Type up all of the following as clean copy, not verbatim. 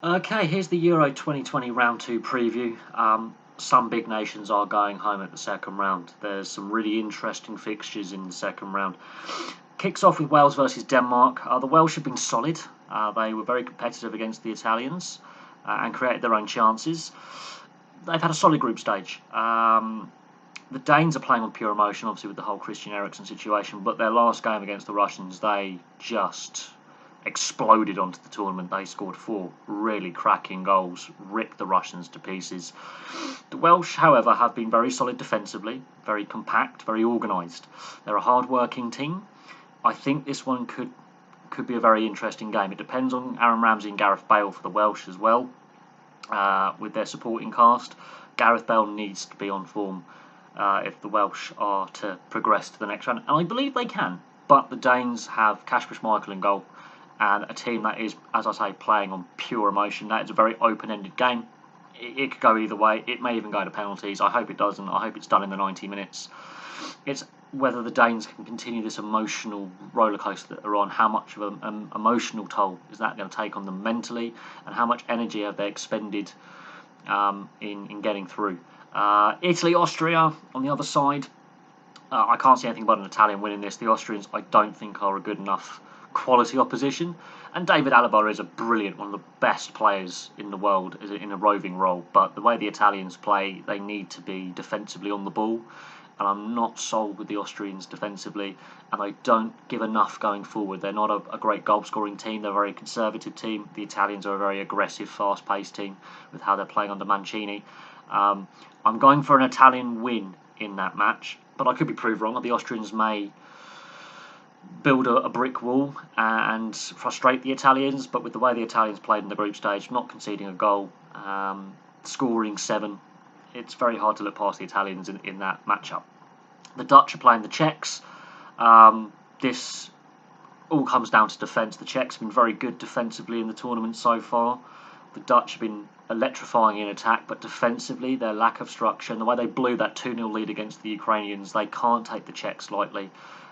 Okay, here's the Euro 2020 round two preview. Some big nations are going home at the second round. There's some really interesting fixtures in the second round. Kicks off with Wales versus Denmark. The Welsh have been solid. They were very competitive against the Italians and created their own chances. They've had a solid group stage. The Danes are playing on pure emotion, obviously with the whole Christian Eriksen situation, but their last game against the Russians, they just exploded onto the tournament. They scored 4 really cracking goals, ripped the Russians to pieces. The Welsh, however, have been very solid defensively, very compact, very organised. They're a hard-working team. I think this one could be a very interesting game. It depends on Aaron Ramsey and Gareth Bale for the Welsh as well, with their supporting cast. Gareth Bale needs to be on form if the Welsh are to progress to the next round, and I believe they can. But the Danes have Kasper Schmeichel in goal, and a team that is, as I say, playing on pure emotion. That is a very open-ended game. It could go either way. It may even go to penalties. I hope it doesn't. I hope it's done in the 90 minutes. It's whether the Danes can continue this emotional rollercoaster that they're on. How much of an emotional toll is that going to take on them mentally, and how much energy have they expended in getting through? Italy, Austria on the other side. I can't see anything but an Italian winning this. The Austrians, I don't think, are a good enough quality opposition. And David Alaba is a brilliant, one of the best players in the world in a roving role. But the way the Italians play, they need to be defensively on the ball. And I'm not sold with the Austrians defensively. And I don't give enough going forward. They're not a great goal-scoring team. They're a very conservative team. The Italians are a very aggressive, fast-paced team with how they're playing under Mancini. I'm going for an Italian win in that match, but I could be proved wrong. The Austrians may build a brick wall and frustrate the Italians, but with the way the Italians played in the group stage, not conceding a goal, scoring 7, it's very hard to look past the Italians in that matchup. The Dutch are playing the Czechs. This all comes down to defence. The Czechs have been very good defensively in the tournament so far. The Dutch have been electrifying in attack, but defensively, their lack of structure and the way they blew that 2-0 lead against the Ukrainians, they can't take the Czechs lightly.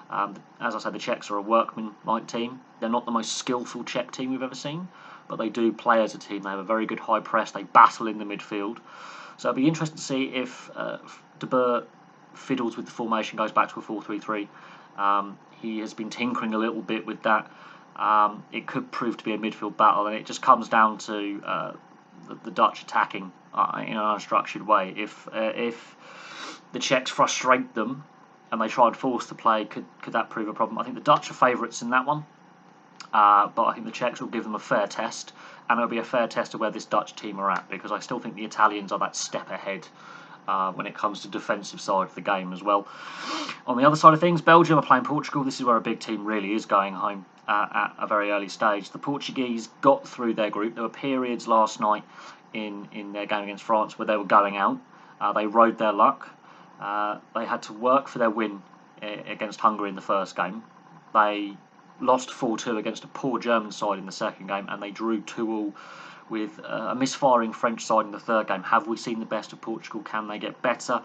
As I said, the Czechs are a workman-like team. They're not the most skillful Czech team we've ever seen, but they do play as a team. They have a very good high press. They battle in the midfield. So it'll be interesting to see if De Boer fiddles with the formation, goes back to a 4-3-3. He has been tinkering a little bit with that. It could prove to be a midfield battle, and it just comes down to the Dutch attacking in an unstructured way. If the Czechs frustrate them and they try and force the play, could that prove a problem? I think the Dutch are favourites in that one, but I think the Czechs will give them a fair test, and it'll be a fair test of where this Dutch team are at, because I still think the Italians are that step ahead when it comes to defensive side of the game as well. On the other side of things, Belgium are playing Portugal. This is where a big team really is going home at a very early stage. The Portuguese got through their group. There were periods last night in their game against France where they were going out. They rode their luck. They had to work for their win against Hungary in the first game. They lost 4-2 against a poor German side in the second game, and they drew 2-2 with a misfiring French side in the third game. Have we seen the best of Portugal? Can they get better?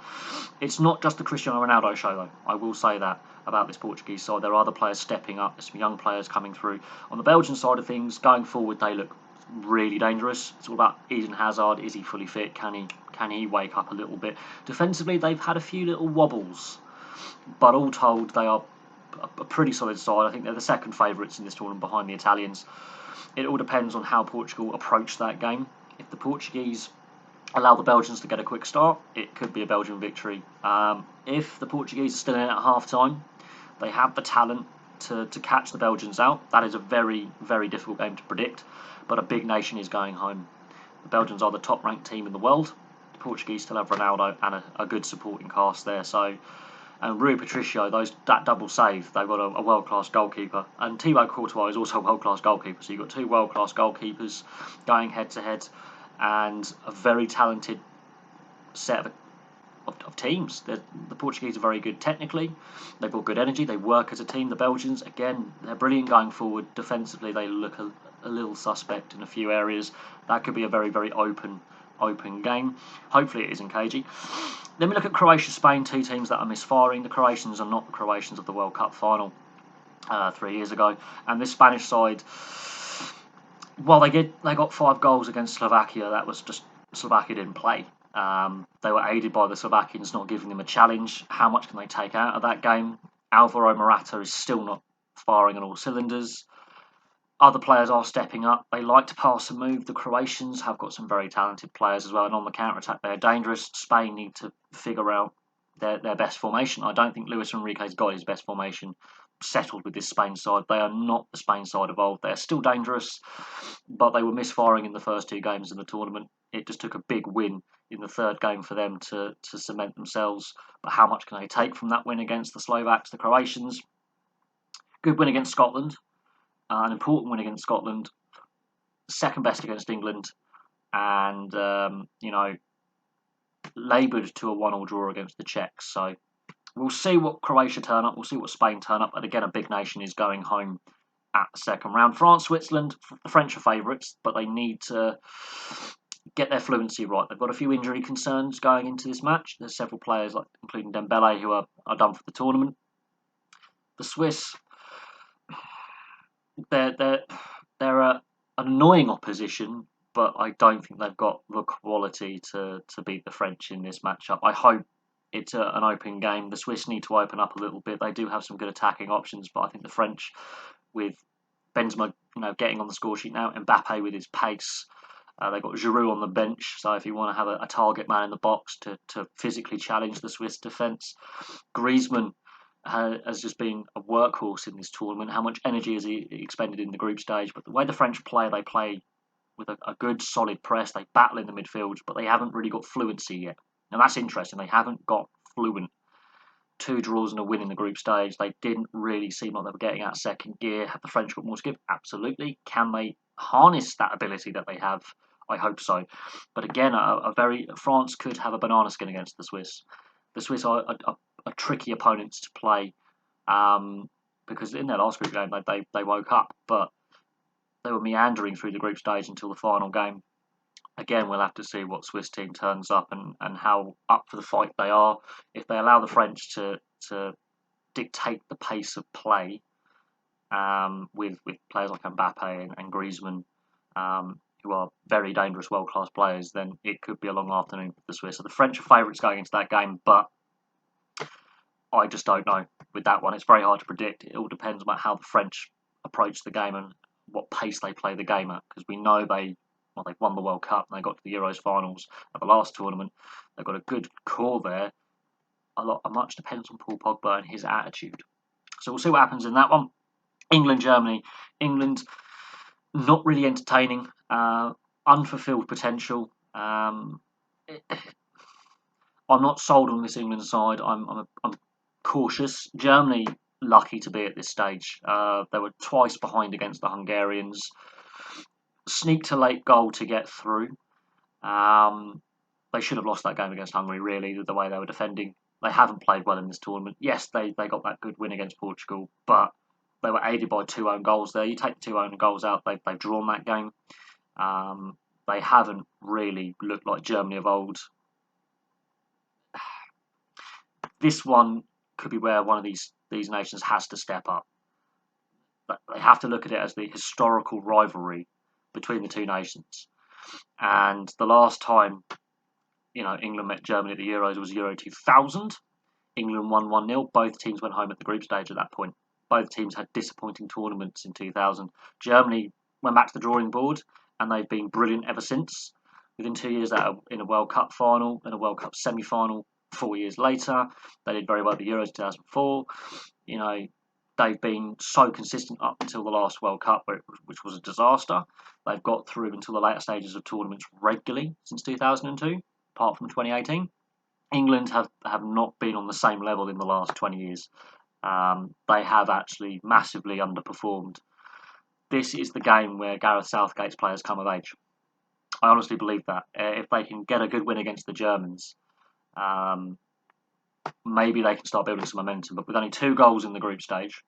It's not just the Cristiano Ronaldo show, though. I will say that about this Portuguese side. There are other players stepping up. There's some young players coming through. On the Belgian side of things, going forward, they look really dangerous. It's all about Eden Hazard. Is he fully fit? Can he wake up a little bit? Defensively, they've had a few little wobbles, but all told, they are a pretty solid side. I think they're the second favourites in this tournament behind the Italians. It all depends on how Portugal approach that game. If the Portuguese allow the Belgians to get a quick start, it could be a Belgian victory. If the Portuguese are still in at half-time, they have the talent to catch the Belgians out. That is a very, very difficult game to predict, but a big nation is going home. The Belgians are the top-ranked team in the world. The Portuguese still have Ronaldo and a good supporting cast there, so... And Rui Patricio, that double save, they've got a world-class goalkeeper. And Thibaut Courtois is also a world-class goalkeeper. So you've got 2 world-class goalkeepers going head-to-head, and a very talented set of teams. The Portuguese are very good technically. They've got good energy. They work as a team. The Belgians, again, they're brilliant going forward. Defensively, they look a little suspect in a few areas. That could be a very, very open game. Hopefully it isn't cagey. Then we look at Croatia, Spain, 2 teams that are misfiring. The Croatians are not the Croatians of the World Cup final 3 years ago. And this Spanish side, Well, they got 5 goals against Slovakia. That was just Slovakia didn't play. They were aided by the Slovakians not giving them a challenge. How much can they take out of that game? Alvaro Morata is still not firing on all cylinders. Other players are stepping up. They like to pass and move. The Croatians have got some very talented players as well, and on the counter attack, they're dangerous. Spain need to figure out their best formation. I don't think Luis Enrique's got his best formation settled with this Spain side. They are not the Spain side of old. They're still dangerous, but they were misfiring in the first 2 games of the tournament. It just took a big win in the third game for them to cement themselves. But how much can they take from that win against the Slovaks, the Croatians? Good win against Scotland. An important win against Scotland, second best against England, and laboured to a 1-1 draw against the Czechs. So we'll see what Croatia turn up. We'll see what Spain turn up. And again, a big nation is going home at the second round. France, Switzerland, the French are favourites, but they need to get their fluency right. They've got a few injury concerns going into this match. There's several players, including Dembele, who are done for the tournament. The Swiss, they're an annoying opposition, but I don't think they've got the quality to beat the French in this matchup. I hope it's an open game. The Swiss need to open up a little bit. They do have some good attacking options, but I think the French, with Benzema, getting on the score sheet now, Mbappe with his pace. They've got Giroud on the bench, so if you want to have a target man in the box to physically challenge the Swiss defence, Griezmann has just been a workhorse in this tournament. How much energy has he expended in the group stage? But the way the French play, they play with a good solid press. They battle in the midfield, but they haven't really got fluency yet. And that's interesting. They haven't got fluent. 2 draws and a win in the group stage. They didn't really seem like they were getting out of second gear. Have the French got more to give? Absolutely. Can they harness that ability that they have? I hope so. But again, France could have a banana skin against the Swiss. The Swiss are a tricky opponents to play because in their last group game they woke up, but they were meandering through the group stage until the final game. Again, we'll have to see what Swiss team turns up and how up for the fight they are. If they allow the French to dictate the pace of play with players like Mbappe and Griezmann, who are very dangerous world-class players, then it could be a long afternoon for the Swiss. So the French are favourites going into that game, but I just don't know with that one. It's very hard to predict. It all depends on how the French approach the game and what pace they play the game at, because we know they've won the World Cup and they got to the Euros finals at the last tournament. They've got a good core there. Much depends on Paul Pogba and his attitude. So we'll see what happens in that one. England, Germany. England, not really entertaining. Unfulfilled potential. I'm not sold on this England side. I'm cautious. Germany, lucky to be at this stage. They were twice behind against the Hungarians. Sneaked a late goal to get through. They should have lost that game against Hungary, really, the way they were defending. They haven't played well in this tournament. Yes, they got that good win against Portugal, but they were aided by 2 own goals there. You take the 2 own goals out, they've drawn that game. They haven't really looked like Germany of old. This one could be where one of these nations has to step up. They have to look at it as the historical rivalry between the 2 nations. And the last time, England met Germany at the Euros was Euro 2000. England won 1-0. Both teams went home at the group stage at that point. Both teams had disappointing tournaments in 2000. Germany went back to the drawing board, and they've been brilliant ever since. Within 2 years, they were in a World Cup final, and a World Cup semi-final 4 years later. They did very well at the Euros 2004. They've been so consistent up until the last World Cup, which was a disaster. They've got through until the later stages of tournaments regularly since 2002, apart from 2018. England have not been on the same level in the last 20 years. They have actually massively underperformed. This is the game where Gareth Southgate's players come of age. I honestly believe that. If they can get a good win against the Germans, maybe they can start building some momentum. But with only 2 goals in the group stage,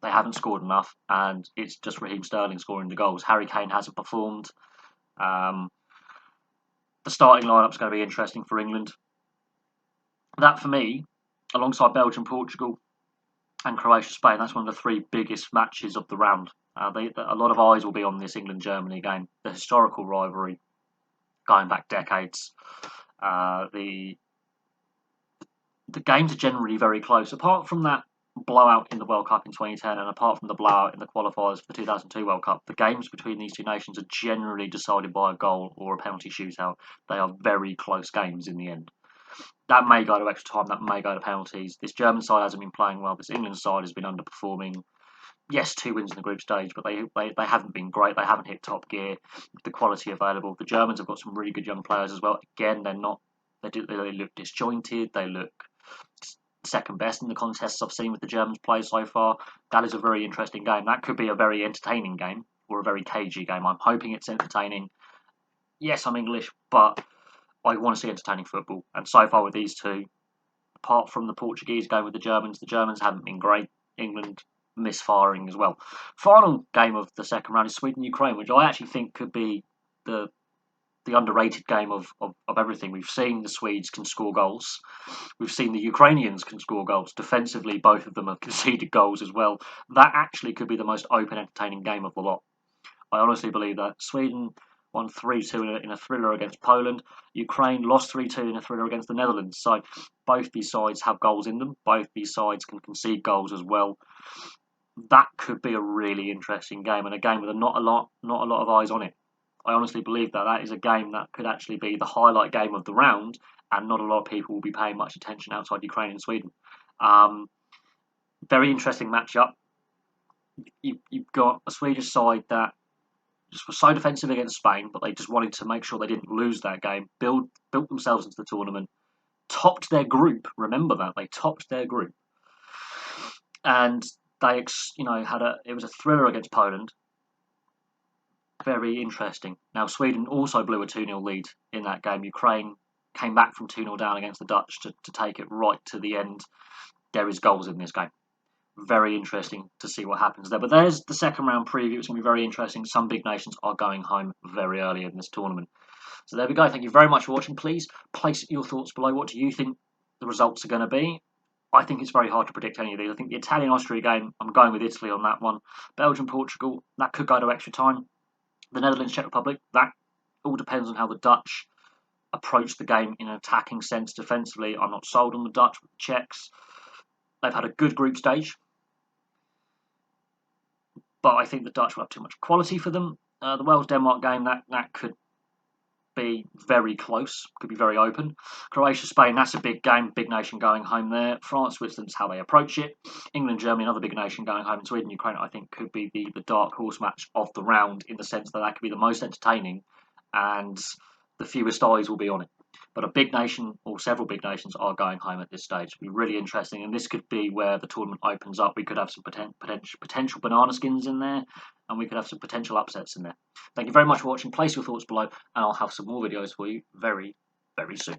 they haven't scored enough, and it's just Raheem Sterling scoring the goals. Harry Kane hasn't performed. The starting lineup's going to be interesting for England. That, for me, alongside Belgium, Portugal, and Croatia, Spain, that's one of the 3 biggest matches of the round. A lot of eyes will be on this England-Germany game, the historical rivalry going back decades. The games are generally very close, apart from that blowout in the World Cup in 2010 and apart from the blowout in the qualifiers for the 2002 World Cup. The games between these two nations are generally decided by a goal or a penalty shootout. They are very close games in the end. That may go to extra time, that may go to penalties. This German side hasn't been playing well. This England side has been underperforming. Yes, 2 wins in the group stage, but they haven't been great. They haven't hit top gear. The quality available. The Germans have got some really good young players as well. Again, they're not. They look disjointed. They look second best in the contests I've seen with the Germans play so far. That is a very interesting game. That could be a very entertaining game or a very cagey game. I'm hoping it's entertaining. Yes, I'm English, but I want to see entertaining football. And so far with these two, apart from the Portuguese game with the Germans haven't been great. England misfiring as well. Final game of the second round is Sweden-Ukraine, which I actually think could be the underrated game of everything. We've seen the Swedes can score goals. We've seen the Ukrainians can score goals. Defensively, both of them have conceded goals as well. That actually could be the most open, entertaining game of the lot. I honestly believe that. Sweden won 3-2 in a thriller against Poland. Ukraine lost 3-2 in a thriller against the Netherlands. So both these sides have goals in them. Both these sides can concede goals as well. That could be a really interesting game, and a game with not a lot of eyes on it. I honestly believe that is a game that could actually be the highlight game of the round, and not a lot of people will be paying much attention outside Ukraine and Sweden. Very interesting matchup. You've got a Swedish side that just was so defensive against Spain, but they just wanted to make sure they didn't lose that game, built themselves into the tournament, topped their group. Remember that, they topped their group. And they, it was a thriller against Poland. Very interesting. Now, Sweden also blew a 2-0 lead in that game. Ukraine came back from 2-0 down against the Dutch to take it right to the end. There is goals in this game. Very interesting to see what happens there. But there's the second round preview. It's going to be very interesting. Some big nations are going home very early in this tournament. So there we go. Thank you very much for watching. Please place your thoughts below. What do you think the results are going to be? I think it's very hard to predict any of these. I think the Italian-Austria game, I'm going with Italy on that one. Belgium-Portugal, that could go to extra time. The Netherlands-Czech Republic, that all depends on how the Dutch approach the game in an attacking sense. Defensively, I'm not sold on the Dutch. With the Czechs, they've had a good group stage, but I think the Dutch will have too much quality for them. The Wales-Denmark game, that could be very close, could be very open. Croatia-Spain, that's a big game, big nation going home there. France-Switzerland's how they approach it. England-Germany, another big nation going home. And Sweden-Ukraine, I think, could be the dark horse match of the round, in the sense that could be the most entertaining and the fewest eyes will be on it. But a big nation, or several big nations, are going home at this stage. It'll be really interesting, and this could be where the tournament opens up. We could have some potential banana skins in there, and we could have some potential upsets in there. Thank you very much for watching. Place your thoughts below, and I'll have some more videos for you very, very soon.